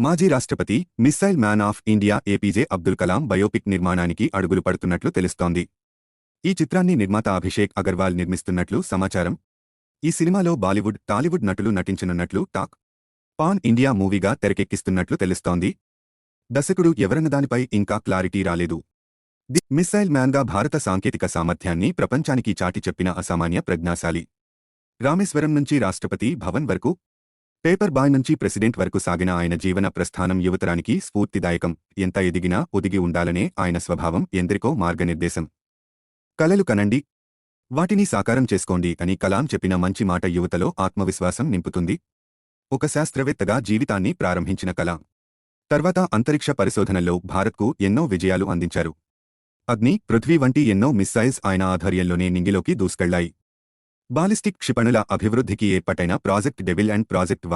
మాజీ రాష్ట్రపతి, missile man of India APJ Abdul Kalam biopic నిర్మాణానికి అడుగులు పడుతున్నట్లు తెలుస్తోంది. ఈ చిత్రాన్ని నిర్మాత అభిషేక్ అగర్వాల్ నిర్మిస్తున్నట్లు సమాచారం. ఈ సినిమాలో బాలీవుడ్, టాలీవుడ్ నటులు నటించనున్నట్లు టాక్. పాన్ ఇండియా మూవీగా తెరకెక్కిస్తున్నట్లు తెలుస్తోంది. దర్శకుడు ఎవరన్నదానిపై ఇంకా క్లారిటీ రాలేదు. ది మిస్సైల్ మ్యాన్గా భారత సాంకేతిక సామర్థ్యాన్ని ప్రపంచానికి చాటి చెప్పిన అసామాన్య ప్రజ్ఞాశాలి. రామేశ్వరం నుంచి రాష్ట్రపతి భవన్ వరకు, పేపర్ బాయ్ నుంచి ప్రెసిడెంట్ వరకు సాగిన ఆయన జీవన ప్రస్థానం యువతరానికి స్ఫూర్తిదాయకం. ఎంత ఎదిగినా ఒదిగి ఉండాలనే ఆయన స్వభావం ఎందరికో మార్గనిర్దేశం. కలలు కనండి, వాటిని సాకారం చేసుకోండి అని కలాం చెప్పిన మంచి మాట యువతలో ఆత్మవిశ్వాసం నింపుతుంది. ఒక శాస్త్రవేత్తగా జీవితాన్ని ప్రారంభించిన కలాం తర్వాత అంతరిక్ష పరిశోధనల్లో భారత్కు ఎన్నో విజయాలు అందించారు. అగ్ని, పృథ్వీ వంటి ఎన్నో మిస్సైల్స్ ఆయన ఆధ్వర్యంలోనే నింగిలోకి దూసుకెళ్లాయి. బాలిస్టిక్ క్షిపణుల అభివృద్ధికి ఏర్పాటైన project devil and project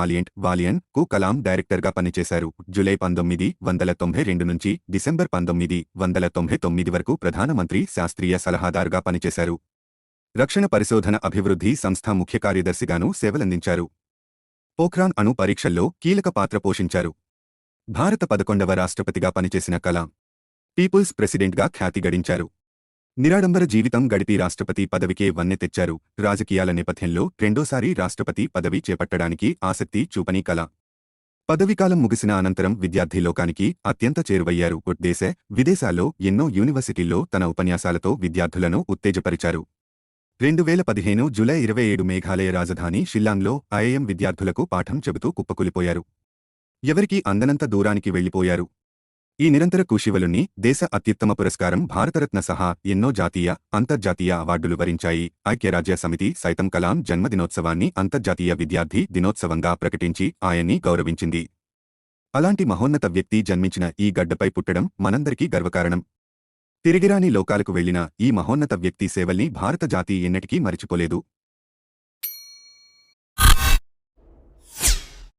valiant కు కలాం డైరెక్టర్గా పనిచేశారు. జూలై 1992 నుంచి డిసెంబర్ 1999 వరకు ప్రధానమంత్రి శాస్త్రీయ సలహాదారుగా పనిచేశారు. రక్షణ పరిశోధన అభివృద్ధి సంస్థ ముఖ్య కార్యదర్శిగానూ సేవలందించారు. పోఖ్రాన్ అణు పరీక్షల్లో కీలక పాత్ర పోషించారు. భారత 11వ రాష్ట్రపతిగా పనిచేసిన కలాం పీపుల్స్ ప్రెసిడెంట్గా ఖ్యాతి గడించారు. నిరాడంబర జీవితం గడిపి రాష్ట్రపతి పదవికే వన్నె తెచ్చారు. రాజకీయాల నేపథ్యంలో రెండోసారి రాష్ట్రపతి పదవి చేపట్టడానికి ఆసక్తి చూపని కలాం పదవీకాలం ముగిసిన అనంతరం విద్యార్థి లోకానికి అత్యంత చేరువయ్యారు. దేశ, విదేశాల్లో ఎన్నో యూనివర్సిటీల్లో తన ఉపన్యాసాలతో విద్యార్థులను ఉత్తేజపరిచారు. 2015 జూలై 27 మేఘాలయ రాజధాని షిల్లాంగ్లో ఐఐఎం విద్యార్థులకు పాఠం చెబుతూ కుప్పకూలిపోయారు. ఎవరికీ అందనంత దూరానికి వెళ్లిపోయారు. ఈ నిరంతర కృషివలుని దేశ అత్యుత్తమ పురస్కారం భారతరత్న సహా ఎన్నో జాతీయ, అంతర్జాతీయ అవార్డులు వరించాయి. ఐక్యరాజ్య సమితి సైతం కలాం జన్మదినోత్సవాన్ని అంతర్జాతీయ విద్యార్థి దినోత్సవంగా ప్రకటించి ఆయన్ని గౌరవించింది. అలాంటి మహోన్నత వ్యక్తి జన్మించిన ఈ గడ్డపై పుట్టడం మనందరికీ గర్వకారణం. తిరిగిరాని లోకాలకు వెళ్లిన ఈ మహోన్నత వ్యక్తి సేవల్ని భారత జాతి ఎన్నటికీ మరిచిపోలేదు.